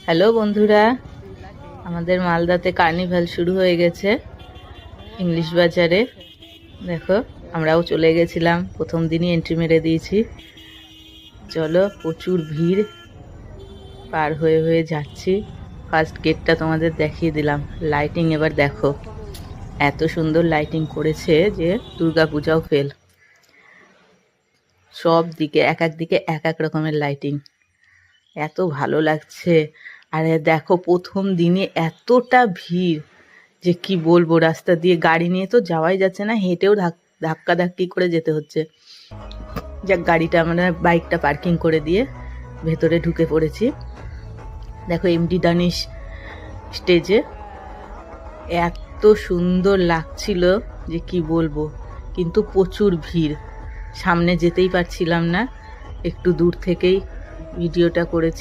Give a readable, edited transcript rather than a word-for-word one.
Hello বন্ধুরা, আমাদের মালদাতে কার্নিভাল শুরু হয়ে গেছে ইংলিশ বাজারে। দেখো, আমরাও চলে গেছিলাম, প্রথম দিনই এন্ট্রি মেরে দিয়েছি। চলো, প্রচুর ভিড়, পার হয়ে হয়ে যাচ্ছি। ফার্স্ট গেটটা তোমাদের দেখিয়ে দিলাম। লাইটিং এবার দেখো, এত সুন্দর লাইটিং করেছে যে দুর্গা পূজাও ফেল। সব দিকে এক এক দিকে এক এক রকমের লাইটিং, এত ভালো লাগছে। আর দেখো, প্রথম দিনে এতটা ভিড় যে কি বলবো, রাস্তা দিয়ে গাড়ি নিয়ে তো যাওয়াই যাচ্ছে না, হেঁটেও ধাক্কা ধাক্কি করে যেতে হচ্ছে। যাক, গাড়িটা আমরা বাইকটা পার্কিং করে দিয়ে ভেতরে ঢুকে পড়েছি। দেখো, এমডি দানিশ স্টেজে, এত সুন্দর লাগছিল যে কি বলবো, কিন্তু প্রচুর ভিড়, সামনে যেতেই পারছিলাম না, একটু দূর থেকেই ভিডিওটা করেছি।